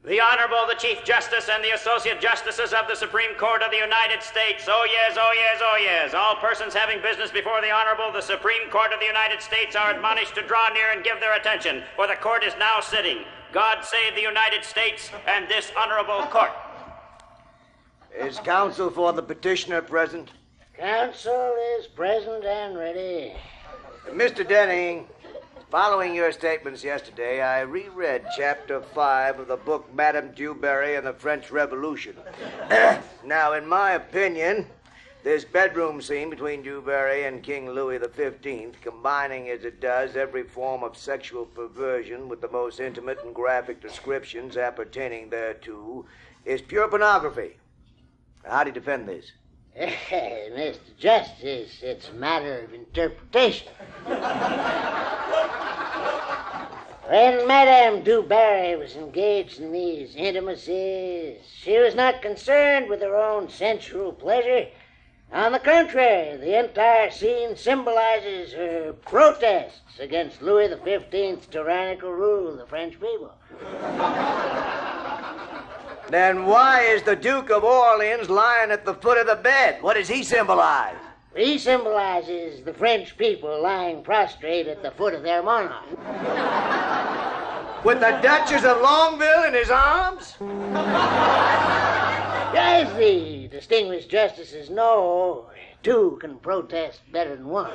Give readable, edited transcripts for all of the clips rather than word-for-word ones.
The Honorable, the Chief Justice, and the Associate Justices of the Supreme Court of the United States. Oh yes, oh yes, oh yes. All persons having business before the Honorable, the Supreme Court of the United States are admonished to draw near and give their attention, for the court is now sitting. God save the United States and this honorable court. Is counsel for the petitioner present? Counsel is present and ready. Mr. Denning, following your statements yesterday, I reread Chapter 5 of the book Madame Dewberry and the French Revolution. Now, in my opinion, this bedroom scene between Dewberry and King Louis XV, combining as it does every form of sexual perversion with the most intimate and graphic descriptions appertaining thereto, is pure pornography. How do you defend this? Mr. Justice, it's a matter of interpretation. When Madame Dewberry was engaged in these intimacies, she was not concerned with her own sensual pleasure. On the contrary, the entire scene symbolizes her protests against Louis XV's tyrannical rule of the French people. Then why is the Duke of Orleans lying at the foot of the bed? What does he symbolize? He symbolizes the French people lying prostrate at the foot of their monarch. With the Duchess of Longueville in his arms? As the distinguished justices know, two can protest better than one.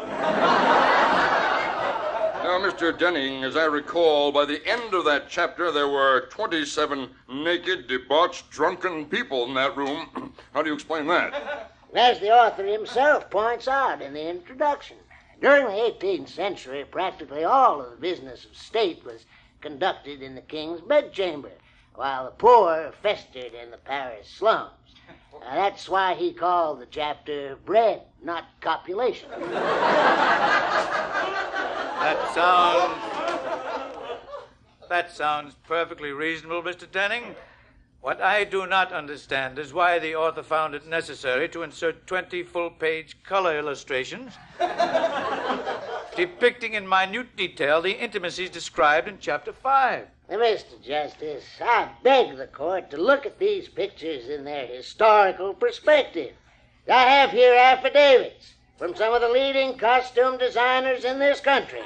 Now, Mr. Denning, as I recall, by the end of that chapter, there were 27 naked, debauched, drunken people in that room. How do you explain that? As the author himself points out in the introduction, during the 18th century, practically all of the business of state was conducted in the king's bedchamber, while the poor festered in the Paris slums. That's why he called the chapter bread, not copulation. That sounds perfectly reasonable, Mr. Denning. What I do not understand is why the author found it necessary to insert 20 full-page color illustrations depicting in minute detail the intimacies described in Chapter 5. Mr. Justice, I beg the court to look at these pictures in their historical perspective. I have here affidavits from some of the leading costume designers in this country,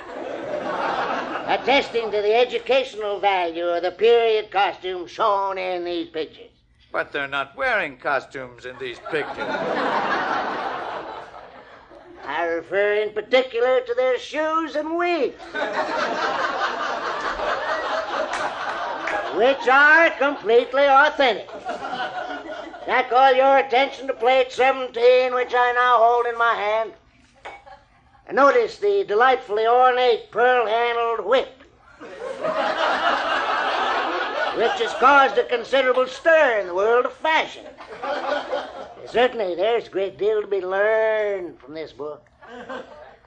attesting to the educational value of the period costumes shown in these pictures. But they're not wearing costumes in these pictures. I refer in particular to their shoes and wigs, which are completely authentic. I call your attention to plate 17, which I now hold in my hand. And notice the delightfully ornate pearl-handled whip, which has caused a considerable stir in the world of fashion. Certainly, there's a great deal to be learned from this book.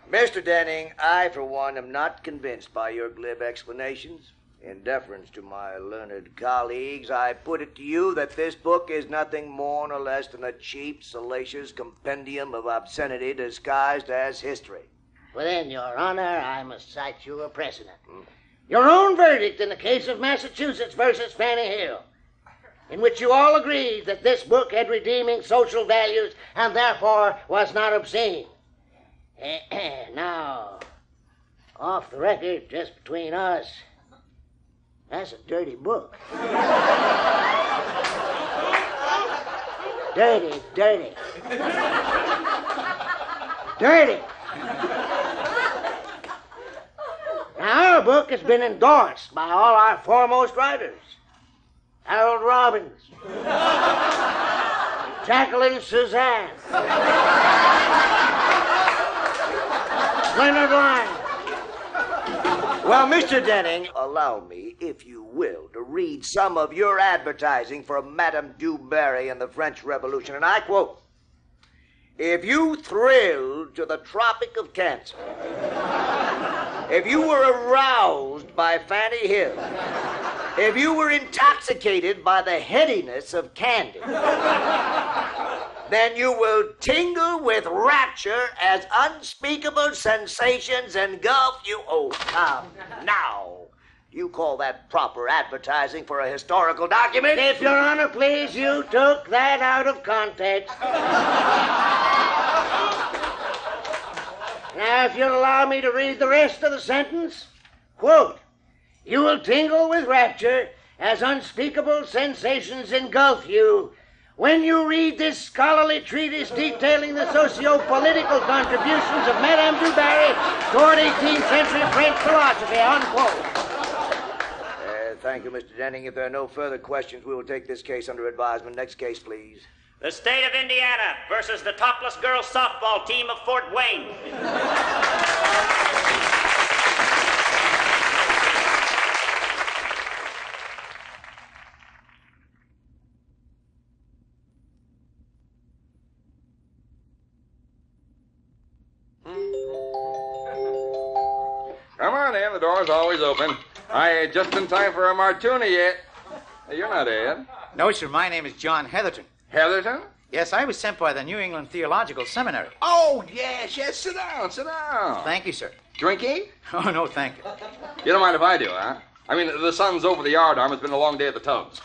Mr. Denning, I, for one, am not convinced by your glib explanations. In deference to my learned colleagues, I put it to you that this book is nothing more nor less than a cheap, salacious compendium of obscenity disguised as history. Well, then, Your Honor, I must cite you a precedent. Your own verdict in the case of Massachusetts versus Fanny Hill, in which you all agreed that this book had redeeming social values and therefore was not obscene. Now, off the record, just between us, that's a dirty book. Dirty, dirty. Dirty. Now, our book has been endorsed by all our foremost writers. Harold Robbins, Jacqueline Suzanne, Leonard Lyne. Well, Mr. Denning, allow me, if you will, to read some of your advertising for Madame Dewberry and the French Revolution, and I quote, "If you thrilled to the Tropic of Cancer, if you were aroused by Fanny Hill, if you were intoxicated by the headiness of Candy, then you will tingle with rapture as unspeakable sensations engulf you." Oh, come now. You call that proper advertising for a historical document? If Your Honor, please, you took that out of context. Now, if you'll allow me to read the rest of the sentence, quote, "You will tingle with rapture as unspeakable sensations engulf you when you read this scholarly treatise detailing the socio-political contributions of Madame du Barry toward 18th century French philosophy," unquote. Thank you, Mr. Denning. If there are no further questions, we will take this case under advisement. Next case, please. The state of Indiana versus the topless girls softball team of Fort Wayne. Come on in. The door's always open. I ain't just in time for a martini yet. Hey, you're not Ed. No, sir, my name is John Heatherton. Heatherton? Yes, I was sent by the New England Theological Seminary. Oh, yes. Sit down. Thank you, sir. Drinking? Oh, no, thank you. You don't mind if I do, huh? I mean, the sun's over the yardarm. It's been a long day at the tubs.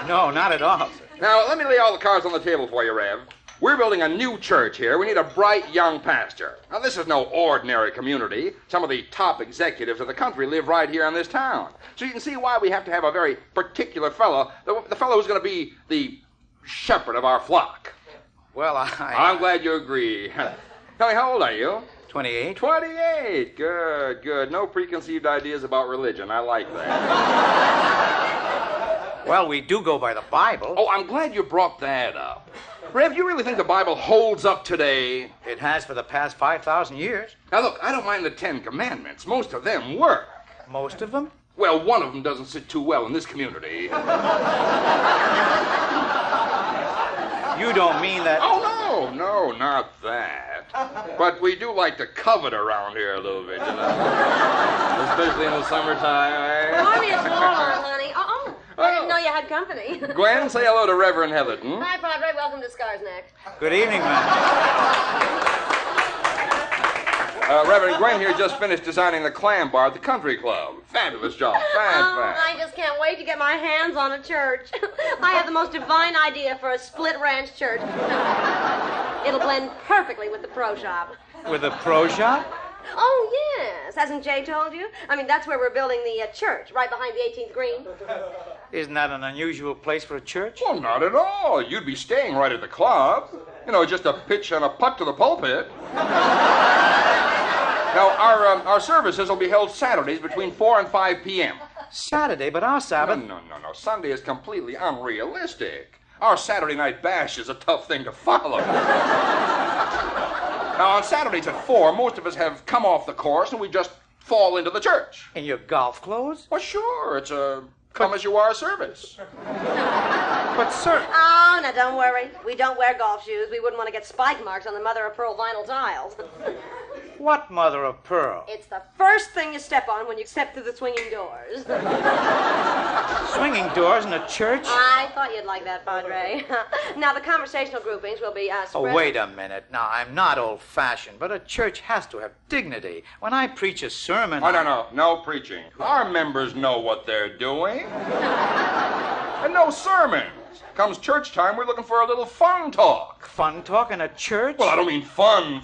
No, not at all, sir. Now, let me lay all the cards on the table for you, Rev. We're building a new church here. We need a bright young pastor. Now, this is no ordinary community. Some of the top executives of the country live right here in this town. So you can see why we have to have a very particular fellow, the fellow who's going to be the shepherd of our flock. Well, I'm glad you agree. Tell me, how old are you? 28. 28. Good. No preconceived ideas about religion. I like that. Well, we do go by the Bible. Oh, I'm glad you brought that up. Rev, you really think the Bible holds up today? It has for the past 5,000 years. Now, look, I don't mind the 10 Commandments. Most of them work. Most of them? Well, one of them doesn't sit too well in this community. You don't mean that... Oh, no, not that. But we do like to covet around here a little bit, you know. Especially in the summertime, eh? Harvey, it's Laura, honey. I didn't know you had company. Gwen, say hello to Reverend Heatherton. Hi, Padre. Welcome to Scar's Neck. Good evening, man. Reverend Gwen here just finished designing the clam bar at the country club. Fabulous job. I just can't wait to get my hands on a church. I have the most divine idea for a split ranch church. It'll blend perfectly with the pro shop. With the pro shop? Oh, yes. Hasn't Jay told you? I mean, that's where we're building the church, right behind the 18th green. Isn't that an unusual place for a church? Well, not at all. You'd be staying right at the club. You know, just a pitch and a putt to the pulpit. Now, our services will be held Saturdays between 4 and 5 p.m. Saturday, but our Sabbath... No. Sunday is completely unrealistic. Our Saturday night bash is a tough thing to follow. Now, on Saturdays at 4, most of us have come off the course and we just fall into the church. In your golf clothes? Well, sure. It's a come-as-you-are service. But, sir... Oh, now don't worry. We don't wear golf shoes. We wouldn't want to get spike marks on the mother-of-pearl vinyl tiles. What mother of pearl? It's the first thing you step on when you step through the swinging doors. Swinging doors in a church? I thought you'd like that, Padre. Now, the conversational groupings will be spread... Oh, wait a minute. Now, I'm not old-fashioned, but a church has to have dignity. When I preach a sermon... Oh, no preaching. Our members know what they're doing. And no sermons. Comes church time, we're looking for a little fun talk. Fun talk in a church? Well, I don't mean fun.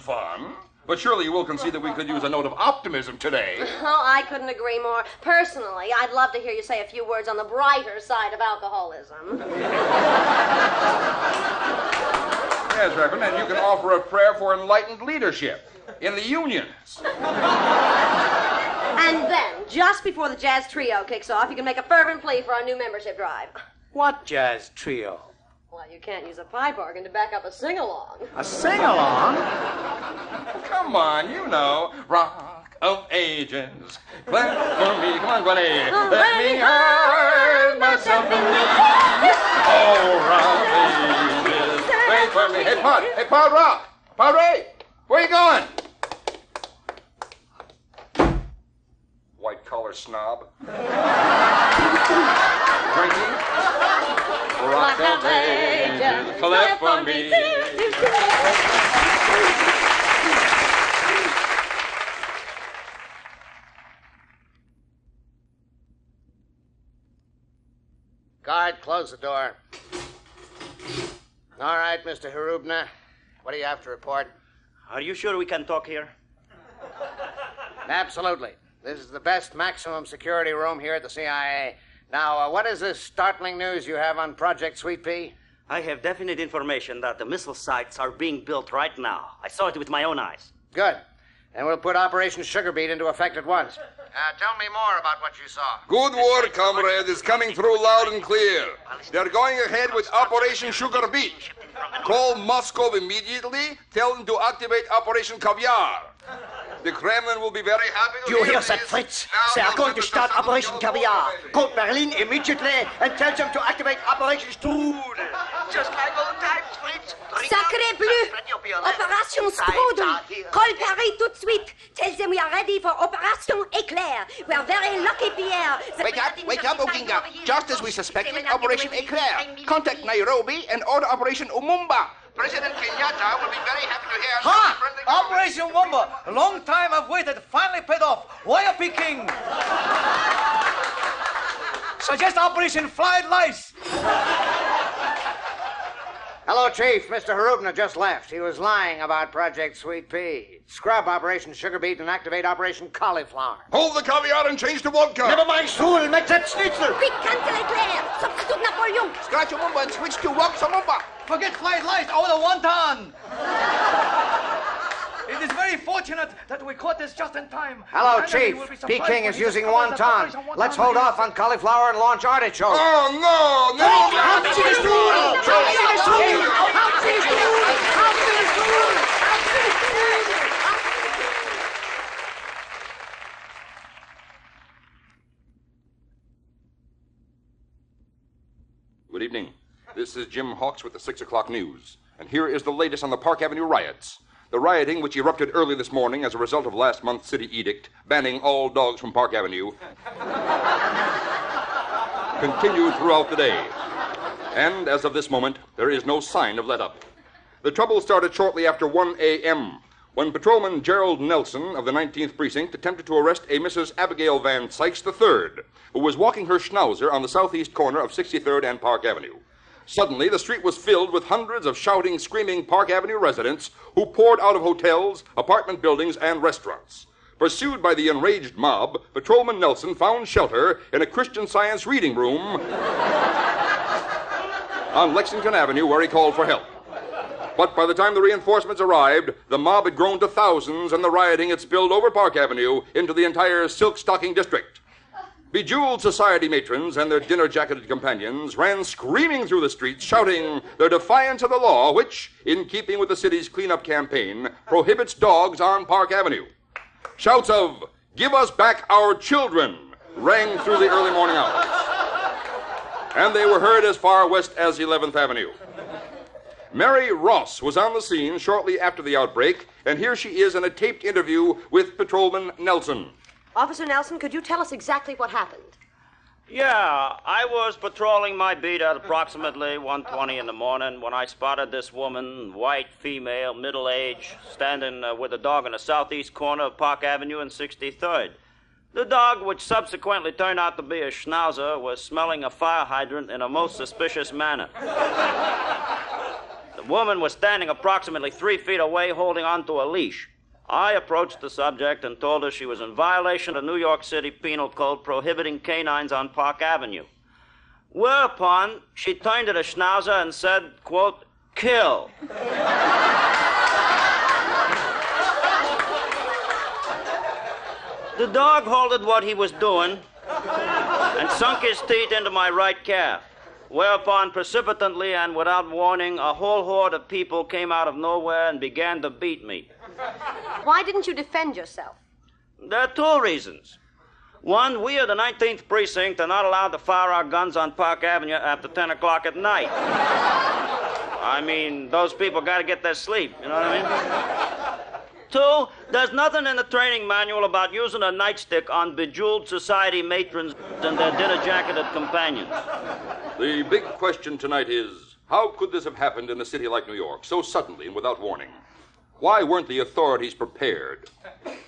But surely you will concede that we could use a note of optimism today. Oh, I couldn't agree more. Personally, I'd love to hear you say a few words on the brighter side of alcoholism. Yes, Reverend, and you can offer a prayer for enlightened leadership in the unions. And then, just before the jazz trio kicks off, you can make a fervent plea for our new membership drive. What jazz trio? Well, you can't use a pipe organ to back up a sing-along. A sing-along? Come on, you know. Rock of Ages. Clap for me. Come on, Gwenny. Let me hide myself in thee. Oh, Rock of Ages. Wait for me. Hey, Pod Rock. Padre, where you going? White-collar snob. Drinking? Rock of Ages, clap for me. right, close the door. All right, Mr. Hrubna. What do you have to report? Are you sure we can talk here? Absolutely. This is the best maximum security room here at the CIA. Now, what is this startling news you have on Project Sweet Pea? I have definite information that the missile sites are being built right now. I saw it with my own eyes. Good. And we'll put Operation Sugar Beet into effect at once. Tell me more about what you saw. Good work, comrade. It's coming through loud and clear. They're going ahead with Operation Sugar Beet. Call Moscow immediately. Tell them to activate Operation Caviar. The Kremlin will be very happy to You hear hear this. that, Fritz? They are going to start Operation Caviar. Call Berlin immediately and tell them to activate Operation Strudel. Just like old times, Fritz. Sacré bleu! Opération Strudel! Call Paris tout de suite! Tell them we are ready for Operation Éclair! We are very lucky, Pierre! Wake up, Oginga. Just as we suspected, Operation Éclair. Contact Nairobi and order Operation Umumba. President Kenyatta will be very happy to hear... Ha! Operation Wumba! A long time I've waited. Finally paid off. Warrior Peking! Suggest Operation Fried Lice. Hello, Chief. Mr. Hrubna just left. He was lying about Project Sweet Pea. Scrub Operation Sugar Beet and activate Operation Cauliflower. Hold the caviar and change to vodka. Never mind, Strudel. Make that schnitzel. Piquante Éclair! Substitute Napoleon! Scratch Umumba and switch to Rock Samumba. Forget fried lice. Order wonton. It is very fortunate that we caught this just in time. Hello, The enemy Chief. will be surprised Peking when is he using discovers that wonton. Operation Let's Wonton hold is- off on cauliflower and launch artichoke. Oh, no, no! Good evening. This is Jim Hawks with the 6 o'clock news. And here is the latest on the Park Avenue riots. The rioting, which erupted early this morning as a result of last month's city edict banning all dogs from Park Avenue, continued throughout the day. And as of this moment, there is no sign of let-up. The trouble started shortly after 1 a.m., when Patrolman Gerald Nelson of the 19th Precinct attempted to arrest a Mrs. Abigail Van Sykes III, who was walking her schnauzer on the southeast corner of 63rd and Park Avenue. Suddenly, the street was filled with hundreds of shouting, screaming Park Avenue residents who poured out of hotels, apartment buildings, and restaurants. Pursued by the enraged mob, Patrolman Nelson found shelter in a Christian Science reading room on Lexington Avenue, where he called for help. But by the time the reinforcements arrived, the mob had grown to thousands, and the rioting had spilled over Park Avenue into the entire silk-stocking district. Bejeweled society matrons and their dinner-jacketed companions ran screaming through the streets, shouting their defiance of the law, which, in keeping with the city's cleanup campaign, prohibits dogs on Park Avenue. Shouts of, "Give us back our children," rang through the early morning hours. And they were heard as far west as 11th Avenue. Mary Ross was on the scene shortly after the outbreak, and here she is in a taped interview with Patrolman Nelson. Officer Nelson, could you tell us exactly what happened? Yeah, I was patrolling my beat at approximately 1:20 in the morning when I spotted this woman, white, female, middle age, standing with a dog in the southeast corner of Park Avenue and 63rd. The dog, which subsequently turned out to be a schnauzer, was smelling a fire hydrant in a most suspicious manner. The woman was standing approximately 3 feet away holding onto a leash. I approached the subject and told her she was in violation of the New York City Penal Code prohibiting canines on Park Avenue. Whereupon, she turned to the schnauzer and said, quote, "Kill." The dog halted what he was doing and sunk his teeth into my right calf. Whereupon, precipitately and without warning, a whole horde of people came out of nowhere and began to beat me. Why didn't you defend yourself? There are 2 reasons. One, we of the 19th Precinct are not allowed to fire our guns on Park Avenue after 10 o'clock at night. I mean, those people got to get their sleep, you know what I mean? 2, there's nothing in the training manual about using a nightstick on bejeweled society matrons and their dinner-jacketed companions. The big question tonight is, how could this have happened in a city like New York, so suddenly and without warning? Why weren't the authorities prepared?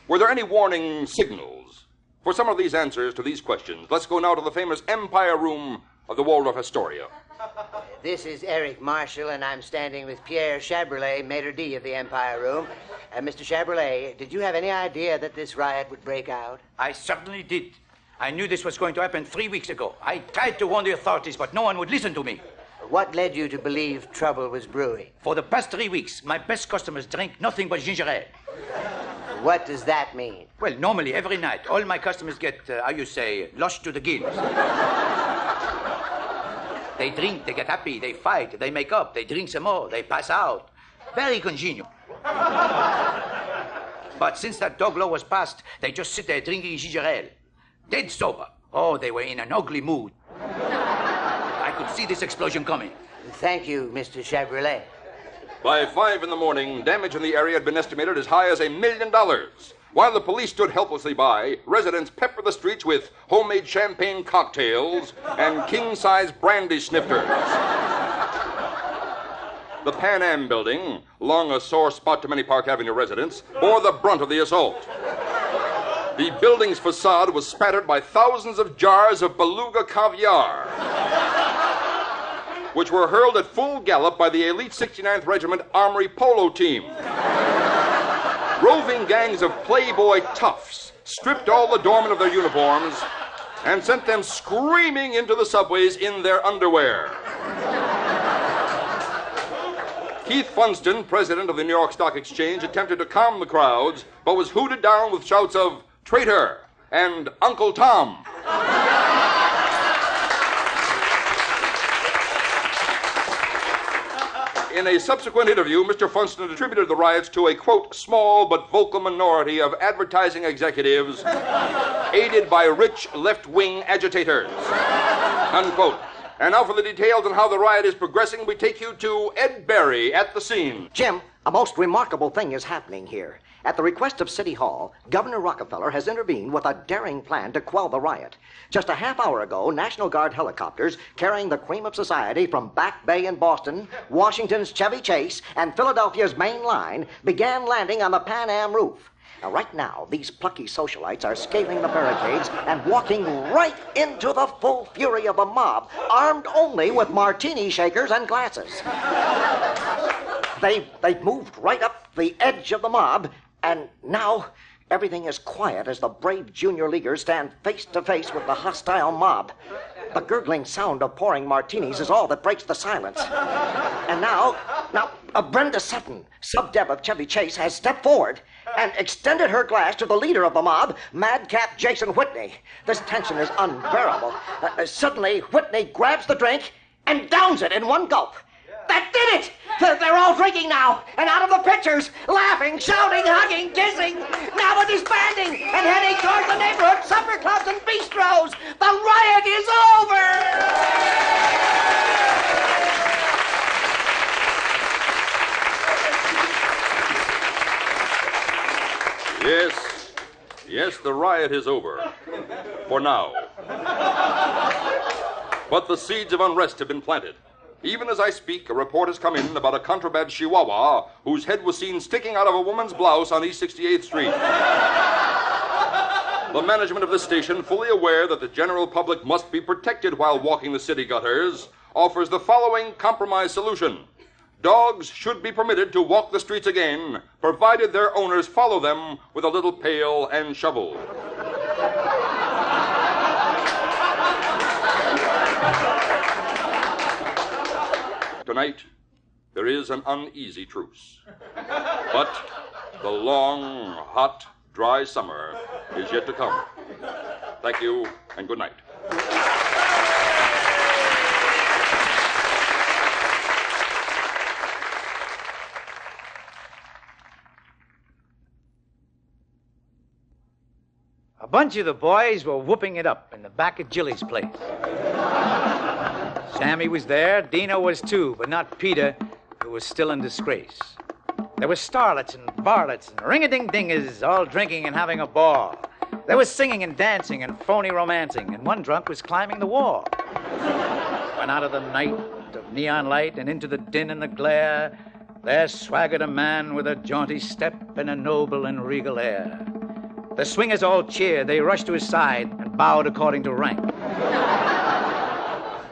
Were there any warning signals? For some of these answers to these questions, let's go now to the famous Empire Room of the Waldorf Astoria. This is Eric Marshall, and I'm standing with Pierre Chabrolais, Maitre d' of the Empire Room. Mr. Chabrolais, did you have any idea that this riot would break out? I certainly did. I knew this was going to happen 3 weeks ago. I tried to warn the authorities, but no one would listen to me. What led you to believe trouble was brewing? For the past 3 weeks, my best customers drink nothing but ginger ale. What does that mean? Well, normally, every night, all my customers get, lush to the gills. They drink, they get happy, they fight, they make up, they drink some more, they pass out. Very congenial. But since that dog law was passed, they just sit there drinking ginger ale. Dead sober. Oh, they were in an ugly mood. I could see this explosion coming. Thank you, Mr. Chabrolais. By 5 a.m, damage in the area had been estimated as high as $1 million. While the police stood helplessly by, residents peppered the streets with homemade champagne cocktails and king-size brandy snifters. The Pan Am building, long a sore spot to many Park Avenue residents, bore the brunt of the assault. The building's facade was spattered by thousands of jars of beluga caviar, which were hurled at full gallop by the elite 69th Regiment Armory Polo Team. Roving gangs of playboy toughs stripped all the doormen of their uniforms and sent them screaming into the subways in their underwear. Keith Funston, president of the New York Stock Exchange, attempted to calm the crowds, but was hooted down with shouts of "Traitor" and "Uncle Tom." In a subsequent interview, Mr. Funston attributed the riots to a, quote, small but vocal minority of advertising executives aided by rich left-wing agitators, unquote. And now for the details on how the riot is progressing, we take you to Ed Berry at the scene. Jim, a most remarkable thing is happening here. At the request of City Hall, Governor Rockefeller has intervened with a daring plan to quell the riot. Just a half hour ago, National Guard helicopters carrying the cream of society from Back Bay in Boston, Washington's Chevy Chase, and Philadelphia's Main Line began landing on the Pan Am roof. Now, right now, these plucky socialites are scaling the barricades and walking right into the full fury of the mob, armed only with martini shakers and glasses. They've moved right up the edge of the mob, and now everything is quiet as the brave junior leaguers stand face to face with the hostile mob. The gurgling sound of pouring martinis is all that breaks the silence. And now, Brenda Sutton, sub-deb of Chevy Chase, has stepped forward and extended her glass to the leader of the mob, Madcap Jason Whitney. This tension is unbearable. Suddenly, Whitney grabs the drink and downs it in one gulp. That did it! They're all drinking now, and out of the pictures, laughing, shouting, hugging, kissing. Now we're disbanding and heading towards the neighborhood supper clubs and bistros. The riot is over! Yes, the riot is over. For now. But the seeds of unrest have been planted. Even as I speak, a report has come in about a contraband chihuahua whose head was seen sticking out of a woman's blouse on East 68th Street. The management of this station, fully aware that the general public must be protected while walking the city gutters, offers the following compromise solution. Dogs should be permitted to walk the streets again, provided their owners follow them with a little pail and shovel. Tonight, there is an uneasy truce. But the long, hot, dry summer is yet to come. Thank you, and good night. A bunch of the boys were whooping it up in the back of Jilly's place. Sammy was there, Dino was too, but not Peter, who was still in disgrace. There were starlets and varlets and ring-a-ding-dingers all drinking and having a ball. There was singing and dancing and phony romancing, and one drunk was climbing the wall. When out of the night of neon light and into the din and the glare, there swaggered a man with a jaunty step and a noble and regal air. The swingers all cheered, they rushed to his side and bowed according to rank.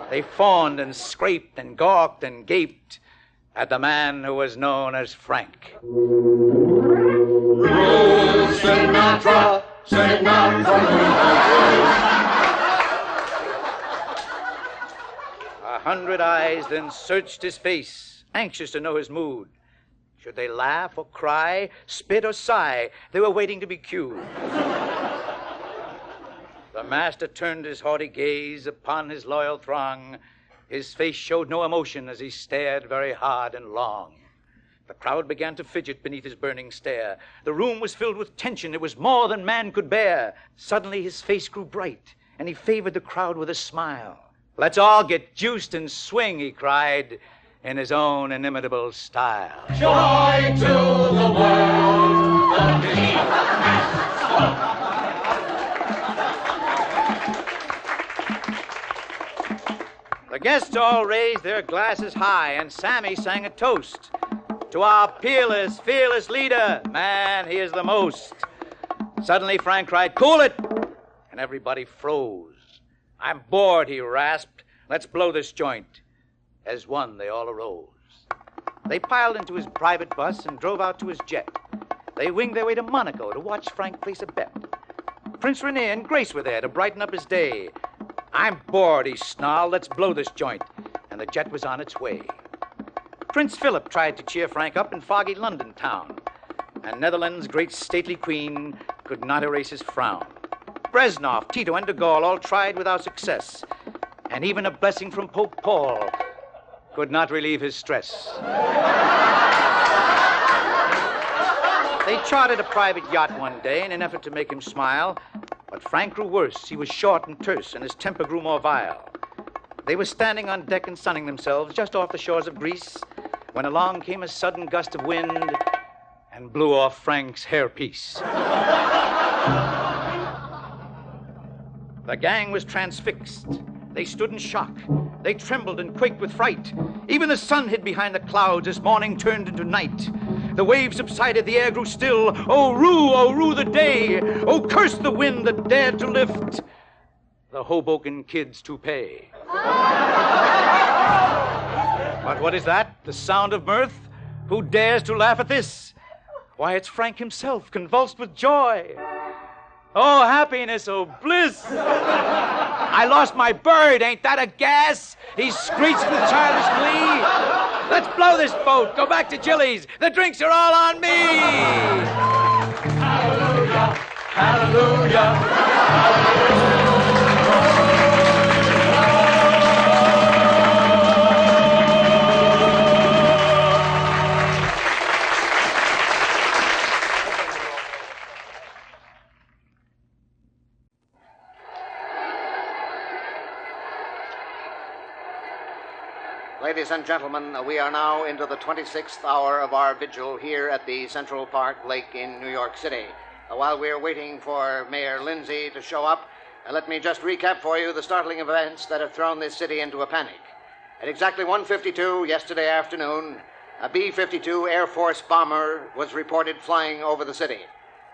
They fawned and scraped and gawked and gaped at the man who was known as Frank. Sinatra, Sinatra. 100 eyes then searched his face, anxious to know his mood. Should they laugh or cry, spit or sigh? They were waiting to be cued. The master turned his haughty gaze upon his loyal throng. His face showed no emotion as he stared very hard and long. The crowd began to fidget beneath his burning stare. The room was filled with tension. It was more than man could bear. Suddenly his face grew bright, and he favored the crowd with a smile. "Let's all get juiced and swing," he cried, in his own inimitable style. Joy to the world, the king The guests all raised their glasses high, and Sammy sang a toast to our peerless, fearless leader. Man, he is the most. Suddenly Frank cried, "Cool it!" And everybody froze. "I'm bored," he rasped. "Let's blow this joint." As one, they all arose. They piled into his private bus and drove out to his jet. They winged their way to Monaco to watch Frank place a bet. Prince Rene and Grace were there to brighten up his day. "I'm bored," he snarled. "Let's blow this joint." And the jet was on its way. Prince Philip tried to cheer Frank up in foggy London town, and Netherlands' great stately queen could not erase his frown. Brezhnev, Tito, and de Gaulle all tried without success, and even a blessing from Pope Paul could not relieve his stress. They chartered a private yacht one day in an effort to make him smile, but Frank grew worse. He was short and terse, and his temper grew more vile. They were standing on deck and sunning themselves just off the shores of Greece when along came a sudden gust of wind and blew off Frank's hairpiece. The gang was transfixed. They stood in shock. They trembled and quaked with fright. Even the sun hid behind the clouds as morning turned into night. The waves subsided, the air grew still. Oh, rue the day. Oh, curse the wind that dared to lift the Hoboken kid's toupee. But what is that? The sound of mirth? Who dares to laugh at this? Why, it's Frank himself, convulsed with joy. Oh, happiness, oh, bliss. I lost my bird, ain't that a gas? He screeched with childish glee. Let's blow this boat, go back to Chili's. The drinks are all on me. Hallelujah, hallelujah, hallelujah. Ladies and gentlemen, we are now into the 26th hour of our vigil here at the Central Park Lake in New York City. While we're waiting for Mayor Lindsay to show up, let me just recap for you the startling events that have thrown this city into a panic. At exactly 1:52 yesterday afternoon, a B-52 Air Force bomber was reported flying over the city.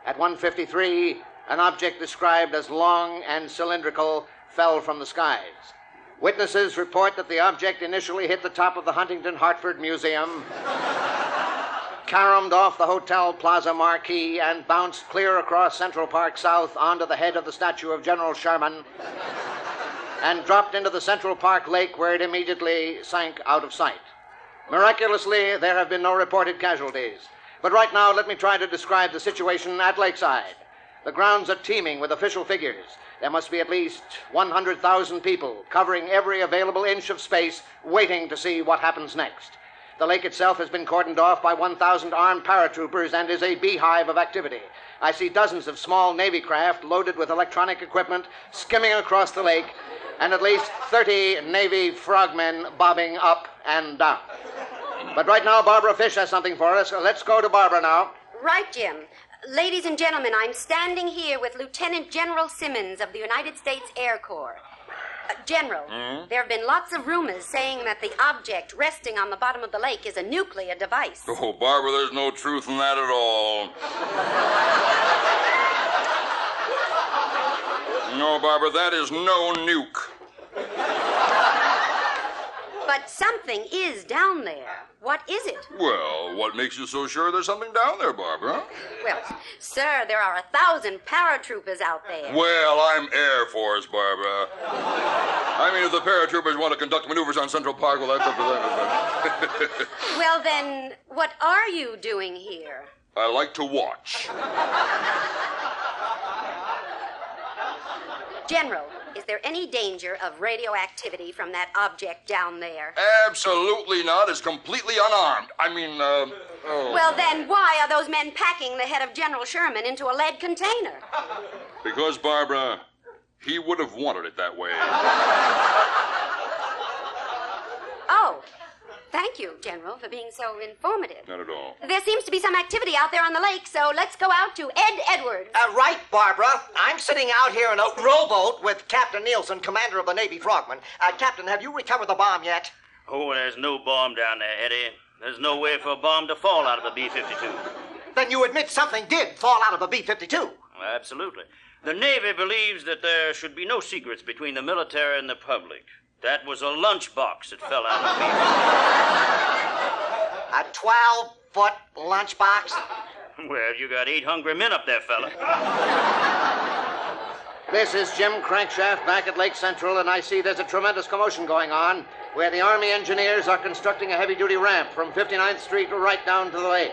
At 1:53, an object described as long and cylindrical fell from the skies. Witnesses report that the object initially hit the top of the Huntington Hartford Museum, caromed off the Hotel Plaza marquee, and bounced clear across Central Park South onto the head of the statue of General Sherman, and dropped into the Central Park Lake, where it immediately sank out of sight. Miraculously, there have been no reported casualties. But right now, let me try to describe the situation at Lakeside. The grounds are teeming with official figures. There must be at least 100,000 people covering every available inch of space, waiting to see what happens next. The lake itself has been cordoned off by 1,000 armed paratroopers and is a beehive of activity. I see dozens of small Navy craft loaded with electronic equipment skimming across the lake, and at least 30 Navy frogmen bobbing up and down. But right now, Barbara Fish has something for us. Let's go to Barbara now. Right, Jim. Ladies and gentlemen, I'm standing here with Lieutenant General Simmons of the United States Air Corps. General, there have been lots of rumors saying that the object resting on the bottom of the lake is a nuclear device. Oh, Barbara, there's no truth in that at all. No, Barbara, that is no nuke. But something is down there. What is it? Well, what makes you so sure there's something down there, Barbara? Well, sir, there are 1,000 paratroopers out there. Well, I'm Air Force, Barbara. I mean, if the paratroopers want to conduct maneuvers on Central Park, well, that's up to them. Well, then, what are you doing here? I like to watch. General, is there any danger of radioactivity from that object down there? Absolutely not. It's completely unarmed. Well, then why are those men packing the head of General Sherman into a lead container? Because, Barbara, he would have wanted it that way. Oh, thank you, General, for being so informative. Not at all. There seems to be some activity out there on the lake, so let's go out to Ed Edwards. Right, Barbara. I'm sitting out here in a rowboat with Captain Nielsen, commander of the Navy Frogmen. Captain, have you recovered the bomb yet? Oh, there's no bomb down there, Eddie. There's no way for a bomb to fall out of a B-52. Then you admit something did fall out of a B-52. Absolutely. The Navy believes that there should be no secrets between the military and the public. That was a lunchbox that fell out of A 12-foot lunchbox? Well, you got 8 hungry men up there, fella. This is Jim Crankshaft back at Lake Central, and I see there's a tremendous commotion going on where the Army engineers are constructing a heavy-duty ramp from 59th Street right down to the lake.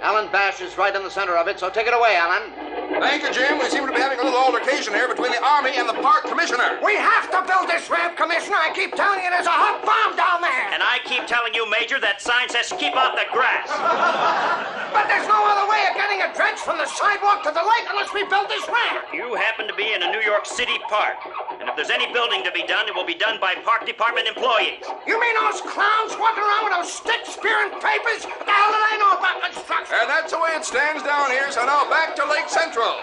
Alan Bash is right in the center of it, so take it away, Alan. Thank you, Jim. We seem to be having a little altercation here between the Army and the Park Commissioner. We have to build this ramp, Commissioner. I keep telling you there's a hot bomb down there. And I keep telling you, Major, that sign says keep off the grass. But there's no other way of getting a drench from the sidewalk to the lake unless we build this ramp. You happen to be in a New York City park. And if there's any building to be done, it will be done by Park Department employees. You mean those clowns walking around with those sticks spearing papers? What the hell do they know about construction? And that's the way it stands down here, so now back to Lake Central.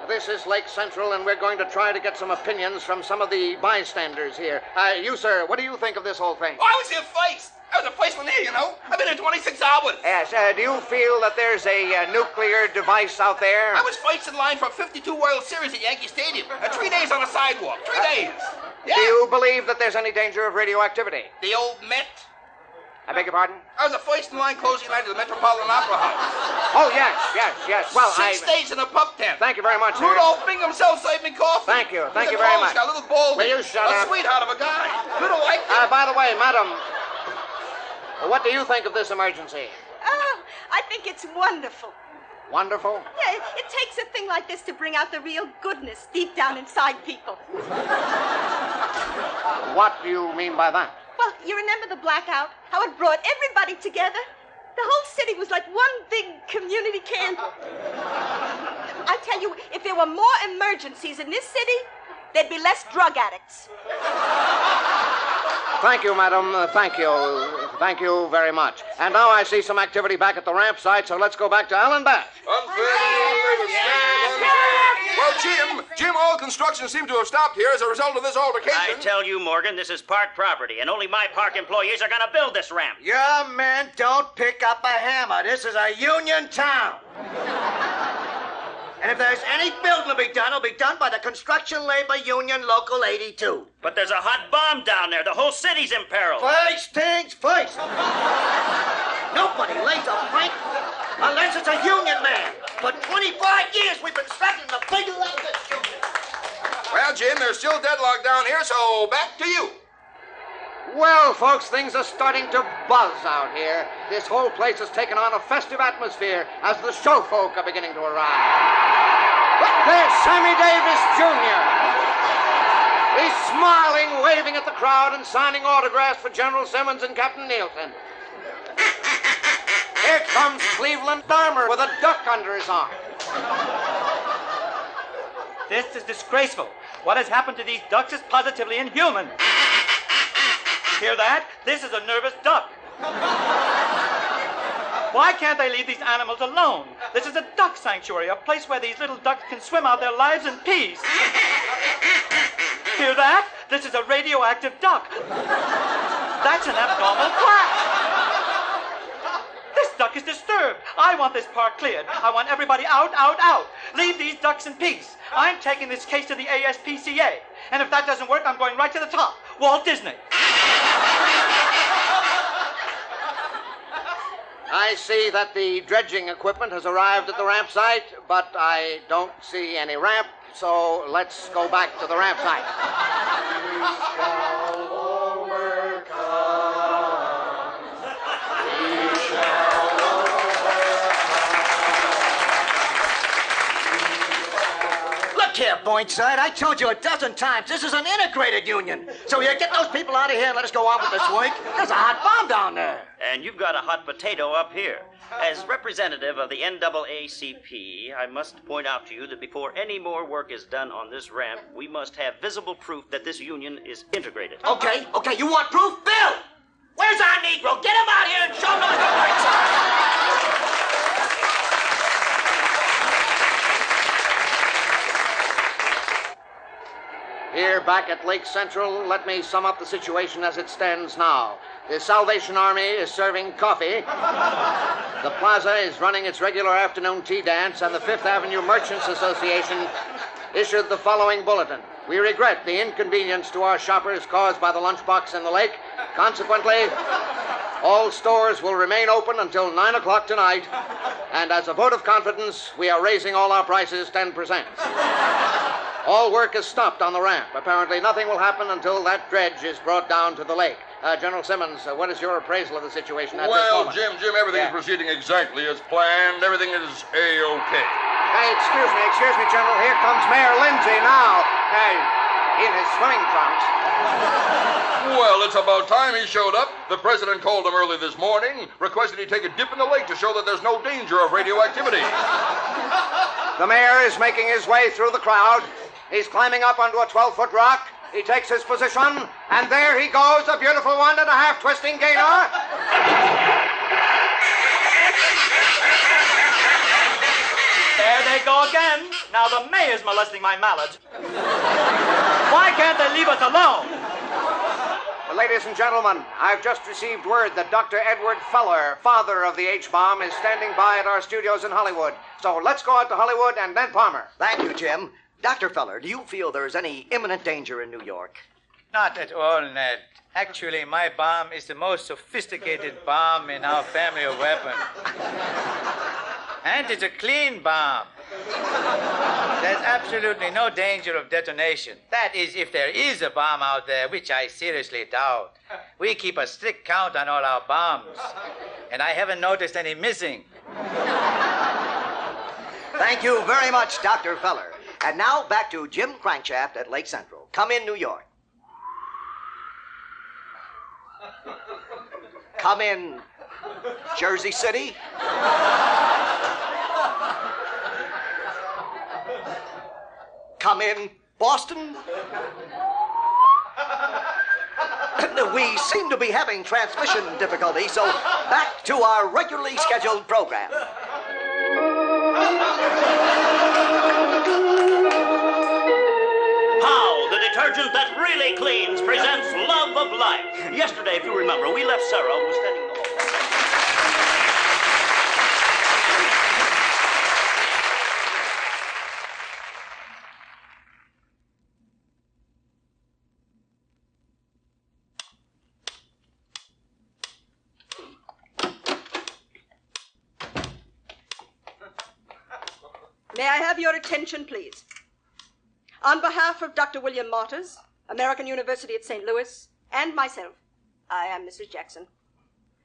This is Lake Central, and we're going to try to get some opinions from some of the bystanders here. You, sir, what do you think of this whole thing? Oh, I was here first. I was the first one here, you know. I've been here 26 hours. Yes, do you feel that there's a nuclear device out there? I was first in line for a 52 World Series at Yankee Stadium. 3 days on the sidewalk. 3 days. Yeah. Do you believe that there's any danger of radioactivity? The old Met. I beg your pardon? I was the first in line closing night at the Metropolitan Opera House. Oh, yes. Well, 6 days in a pub tent. Thank you very much, sir. Rudolph Bingham self-saved me coffee. Thank you very much. A little bald. Will you shut a up? sweetheart of a guy. Little like By the way, madam, what do you think of this emergency? Oh, I think it's wonderful. Wonderful? Yeah, it takes a thing like this to bring out the real goodness deep down inside people. What do you mean by that? Well, you remember the blackout? How it brought everybody together? The whole city was like one big community candle. I tell you, if there were more emergencies in this city, there'd be less drug addicts. Thank you, madam. Thank you. Thank you very much. And now I see some activity back at the ramp site, so let's go back to Alan Bash. Well, Jim, all construction seems to have stopped here as a result of this altercation. I tell you, Morgan, this is park property, and only my park employees are going to build this ramp. Your men don't pick up a hammer. This is a union town. And if there's any building to be done, it'll be done by the Construction Labor Union Local 82. But there's a hot bomb down there. The whole city's in peril. First things first. Nobody lays a plank unless it's a union man. For 25 years, we've been struggling to figure out this union. Well, Jim, there's still deadlock down here, so back to you. Well, folks, things are starting to buzz out here. This whole place has taken on a festive atmosphere as the show folk are beginning to arrive. There's Sammy Davis, Jr. He's smiling, waving at the crowd, and signing autographs for General Simmons and Captain Nielsen. Here comes Cleveland Dahmer with a duck under his arm. This is disgraceful. What has happened to these ducks is positively inhuman. Hear that? This is a nervous duck. Why can't they leave these animals alone? This is a duck sanctuary, a place where these little ducks can swim out their lives in peace. Hear that? This is a radioactive duck. That's an abnormal quack. This duck is disturbed. I want this park cleared. I want everybody out, out, out. Leave these ducks in peace. I'm taking this case to the ASPCA. And if that doesn't work, I'm going right to the top. Walt Disney. I see that the dredging equipment has arrived at the ramp site, but I don't see any ramp, so let's go back to the ramp site. We shall overcome. We shall overcome. Look here, Pointside, I told you a dozen times, this is an integrated union. So you get those people out of here and let us go on with this work. There's a hot bomb down there. And you've got a hot potato up here. As representative of the NAACP, I must point out to you that before any more work is done on this ramp, we must have visible proof that this union is integrated. Okay, you want proof? Bill! Where's our Negro? Get him out here and show him the right side! Here, back at Lake Central, let me sum up the situation as it stands now. The Salvation Army is serving coffee. The plaza is running its regular afternoon tea dance, and the Fifth Avenue Merchants Association issued the following bulletin. We regret the inconvenience to our shoppers caused by the lunchbox in the lake. Consequently, all stores will remain open until 9 o'clock tonight, and as a vote of confidence, we are raising all our prices 10%. All work is stopped on the ramp. Apparently nothing will happen until that dredge is brought down to the lake. General Simmons, what is your appraisal of the situation at this moment? Well, Jim, everything is proceeding exactly as planned. Everything is A-OK. Hey, excuse me, General. Here comes Mayor Lindsay now. In his swimming trunks. Well, it's about time he showed up. The president called him early this morning, requested he take a dip in the lake to show that there's no danger of radioactivity. The mayor is making his way through the crowd. He's climbing up onto a 12-foot rock. He takes his position, and there he goes, a beautiful 1.5 twisting gainer. There they go again. Now the mayor's molesting my mallet. Why can't they leave us alone? Well, ladies and gentlemen, I've just received word that Dr. Edward Feller, father of the H-bomb, is standing by at our studios in Hollywood. So let's go out to Hollywood and then Palmer. Thank you, Jim. Dr. Feller, do you feel there is any imminent danger in New York? Not at all, Ned. Actually, my bomb is the most sophisticated bomb in our family of weapons. And it's a clean bomb. There's absolutely no danger of detonation. That is, if there is a bomb out there, which I seriously doubt. We keep a strict count on all our bombs. And I haven't noticed any missing. Thank you very much, Dr. Feller. And now back to Jim Crankshaft at Lake Central. Come in, New York. Come in, Jersey City. Come in, Boston. We seem to be having transmission difficulties, so back to our regularly scheduled program. The detergent that really cleans presents Love of Life. Yesterday, if you remember, we left Sarah who was standing in the hall. May I have your attention, please? On behalf of Dr. William Martyrs, American University at St. Louis, and myself, I am Mrs. Jackson.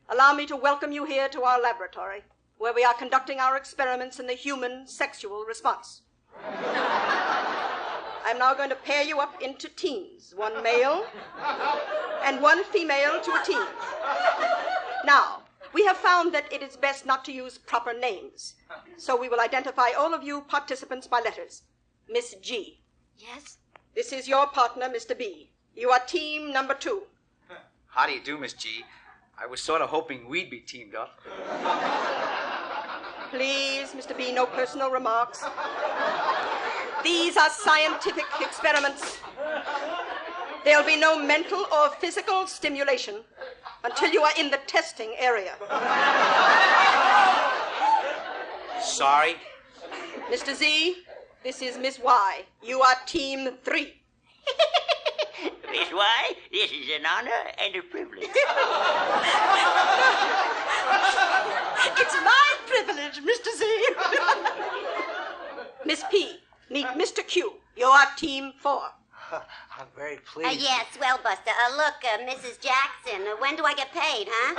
Allow me to welcome you here to our laboratory, where we are conducting our experiments in the human sexual response. I'm now going to pair you up into teams, one male and one female to a team. Now, we have found that it is best not to use proper names, so we will identify all of you participants by letters. Miss G. Yes? This is your partner, Mr. B. You are team number 2. How do you do, Miss G? I was sort of hoping we'd be teamed up. Please, Mr. B, no personal remarks. These are scientific experiments. There'll be no mental or physical stimulation until you are in the testing area. Sorry? Mr. Z, this is Miss Y. You are team 3. Miss Y, this is an honor and a privilege. It's my privilege, Mr. Z. Miss P, meet Mr. Q. You're team 4. I'm very pleased. Yes, well, Buster. Look, Mrs. Jackson, when do I get paid, huh?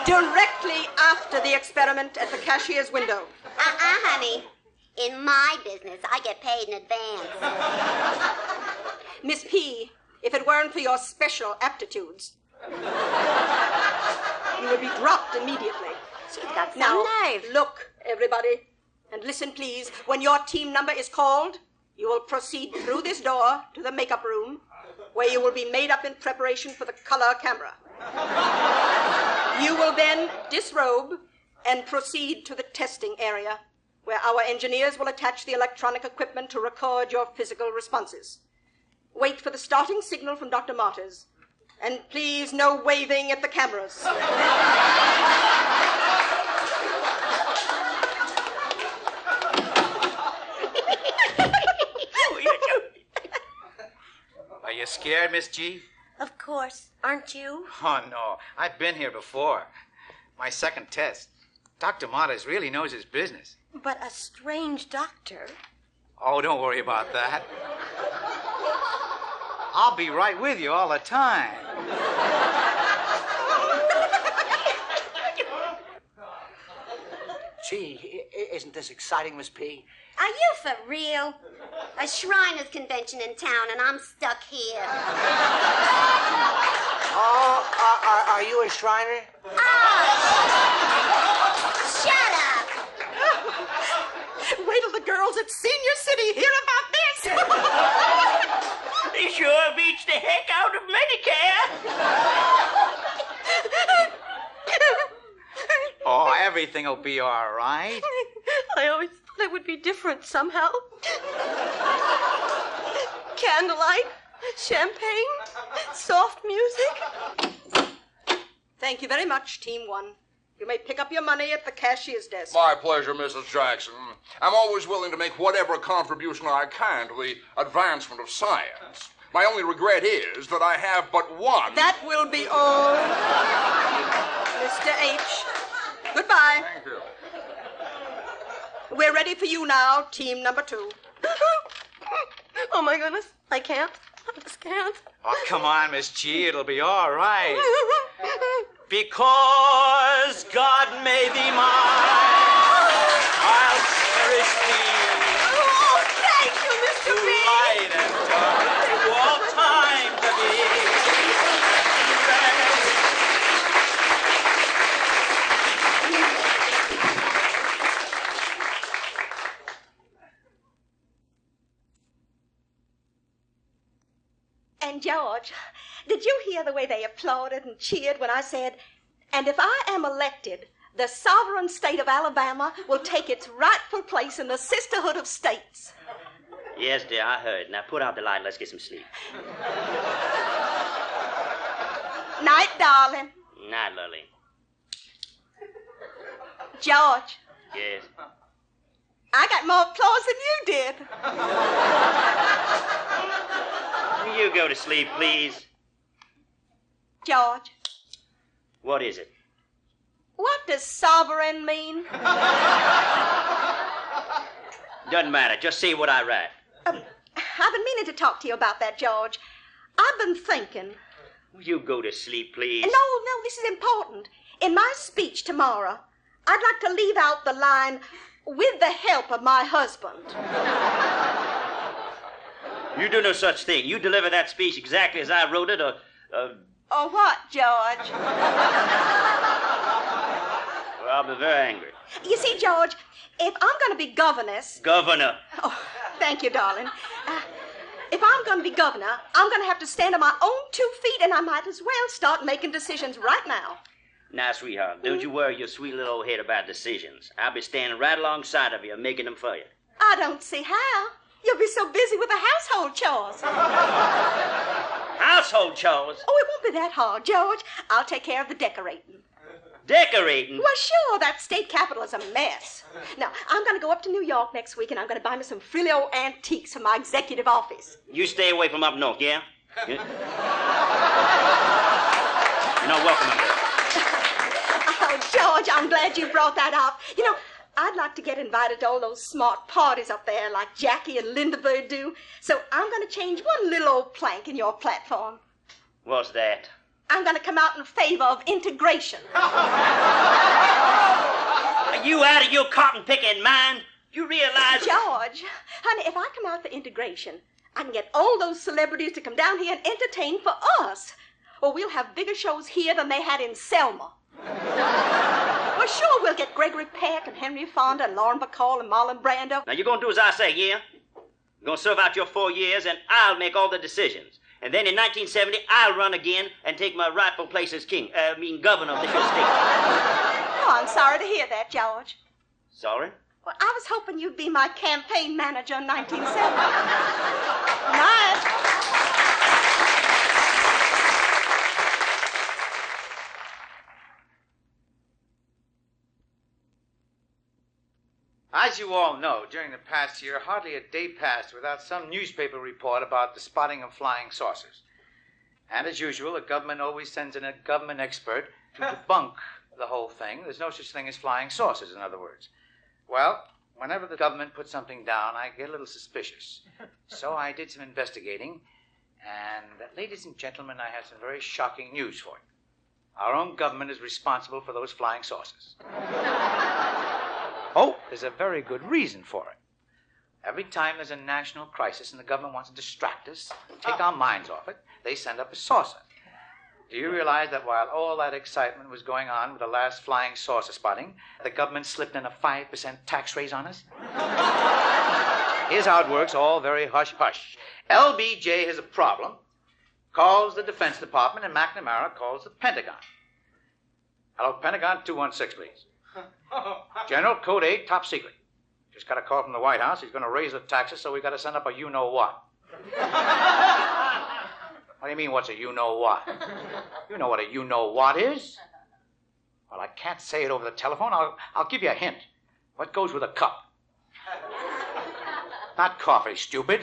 Directly after the experiment at the cashier's window. Honey. In my business, I get paid in advance. Miss P, if it weren't for your special aptitudes, you would be dropped immediately. She's got some Now, nerve. look, everybody, and listen, please. When your team number is called, you will proceed through this door to the makeup room, where you will be made up in preparation for the color camera. You will then disrobe and proceed to the testing area, where our engineers will attach the electronic equipment to record your physical responses. Wait for the starting signal from Dr. Martyrs. And please, no waving at the cameras. Are you scared, Miss G? Of course. Aren't you? Oh, no. I've been here before. My second test. Dr. Martyrs really knows his business. But a strange doctor. Oh, don't worry about that. I'll be right with you all the time. Gee, isn't this exciting, Miss P? Are you for real? A Shriners convention in town, and I'm stuck here. Oh, are you a Shriner? Shut up! Wait till the girls at Senior City hear about this. They sure beats the heck out of Medicare. Oh, everything will be all right. I always thought it would be different somehow. Candlelight, champagne, soft music. Thank you very much, Team 1. You may pick up your money at the cashier's desk. My pleasure, Mrs. Jackson. I'm always willing to make whatever contribution I can to the advancement of science. My only regret is that I have but one. That will be all. Mr. H. Goodbye. Thank you. We're ready for you now, team number 2. Oh, my goodness. I can't. I just can't. Oh, come on, Miss G. It'll be all right. Because God made thee mine, I'll cherish thee. Oh, thank you, Mr. B. Light and dark, to all time to be. And George, did you hear the way they applauded and cheered when I said, and if I am elected, the sovereign state of Alabama will take its rightful place in the sisterhood of states? Yes, dear, I heard. Now put out the light and let's get some sleep. Night, darling. Night, Lily. George, Yes. I got more applause than you did. You go to sleep, please. George, What is it? what does sovereign mean? Doesn't matter. Just see what I write. I've been meaning to talk to you about that, George. I've been thinking. You go to sleep, please. No, this is important. In my speech tomorrow, I'd like to leave out the line, with the help of my husband. You do no such thing. You deliver that speech exactly as I wrote it, or Or what, George? well, I'll be very angry. You see, George, if I'm going to be governess... Governor. Oh, thank you, darling. If I'm going to be governor, I'm going to have to stand on my own 2 feet, and I might as well start making decisions right now. Now, sweetheart, don't you worry your sweet little old head about decisions. I'll be standing right alongside of you, making them for you. I don't see how. You'll be so busy with the household chores. Household chores? Oh, it won't be that hard, George. I'll take care of the decorating. Decorating? Well, sure, that state capitol is a mess. Now, I'm going to go up to New York next week, and I'm going to buy me some frilly old antiques for my executive office. You stay away from up north, yeah? welcome aboard. Oh, George, I'm glad you brought that up. You know, I'd like to get invited to all those smart parties up there like Jackie and Linda Bird do. So I'm going to change one little old plank in your platform. What's that? I'm going to come out in favor of integration. Are you out of your cotton-picking mind? You realize... George, honey, if I come out for integration, I can get all those celebrities to come down here and entertain for us. Or we'll have bigger shows here than they had in Selma. Well, sure, we'll get Gregory Peck and Henry Fonda and Lauren Bacall and Marlon Brando. Now, you're going to do as I say, yeah? You're going to serve out your 4 years, and I'll make all the decisions. And then in 1970, I'll run again and take my rightful place as governor of this here state. Oh, I'm sorry to hear that, George. Sorry? Well, I was hoping you'd be my campaign manager in 1970. Night. As you all know, during the past year, hardly a day passed without some newspaper report about the spotting of flying saucers. And as usual, the government always sends in a government expert to debunk the whole thing. There's no such thing as flying saucers, in other words. Well, whenever the government puts something down, I get a little suspicious. So I did some investigating, and ladies and gentlemen, I have some very shocking news for you. Our own government is responsible for those flying saucers. Oh, there's a very good reason for it. Every time there's a national crisis and the government wants to distract us, take our minds off it, they send up a saucer. Do you realize that while all that excitement was going on with the last flying saucer spotting, the government slipped in a 5% tax raise on us? Here's how it works, all very hush-hush. LBJ has a problem, calls the Defense Department, and McNamara calls the Pentagon. Hello, Pentagon, 216, please. General, Code 8, top secret. Just got a call from the White House. He's going to raise the taxes, so we got to send up a you-know-what. What do you mean, what's a you-know-what? You know what a you-know-what is? Well, I can't say it over the telephone. I'll give you a hint. What goes with a cup? Not coffee, stupid.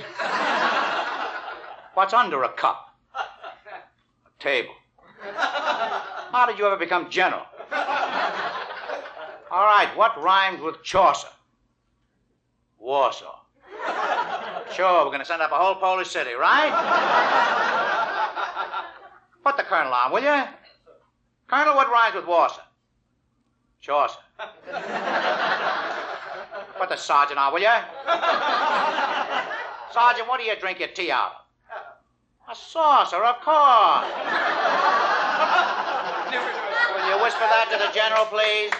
What's under a cup? A table. How did you ever become general? All right, what rhymes with Chaucer? Warsaw. Sure, we're going to send up a whole Polish city, right? Put the colonel on, will you? Colonel, what rhymes with Warsaw? Chaucer. Put the sergeant on, will you? Sergeant, what do you drink your tea out of? A saucer, of course. Will you whisper that to the general, please?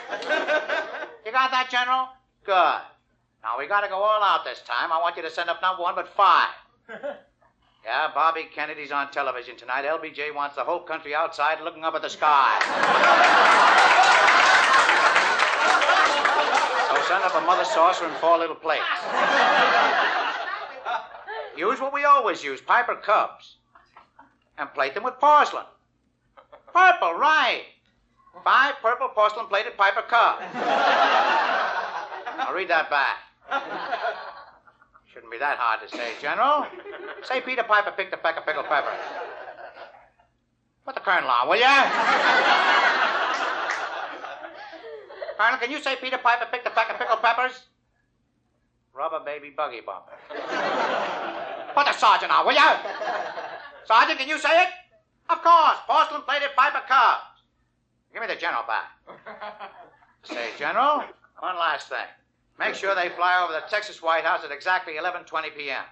You got that, General? Good. Now, we got to go all out this time. I want you to send up not 1, but 5. Yeah, Bobby Kennedy's on television tonight. LBJ wants the whole country outside looking up at the sky. So send up a mother saucer and 4 little plates. Use what we always use, Piper cups. And plate them with porcelain. Purple, right. 5 purple porcelain-plated Piper cups. I'll read that back. Shouldn't be that hard to say, General. Say Peter Piper picked a peck of pickled pepper. Put the colonel on, will ya? Colonel, can you say Peter Piper picked a peck of pickled peppers? Rubber baby buggy bumper. Put the sergeant on, will ya? Sergeant, can you say it? Of course, porcelain-plated Piper cups. Give me the general back. Say, General, one last thing. Make sure they fly over the Texas White House at exactly 11:20 p.m.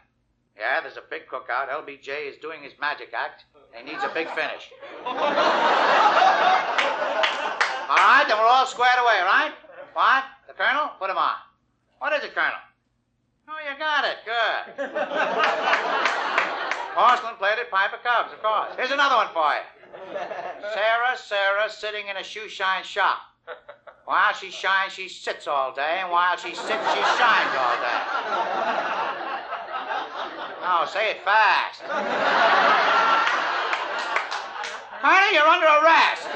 Yeah, there's a big cookout. LBJ is doing his magic act. He needs a big finish. All right, then we're all squared away, right? What? The colonel? Put him on. What is it, Colonel? Oh, you got it. Good. Porcelain-plated Piper cups, of course. Here's another one for you. Sarah, sitting in a shoe shine shop. While she shines, she sits all day, and while she sits, she shines all day. Oh, say it fast. Honey, you're under arrest.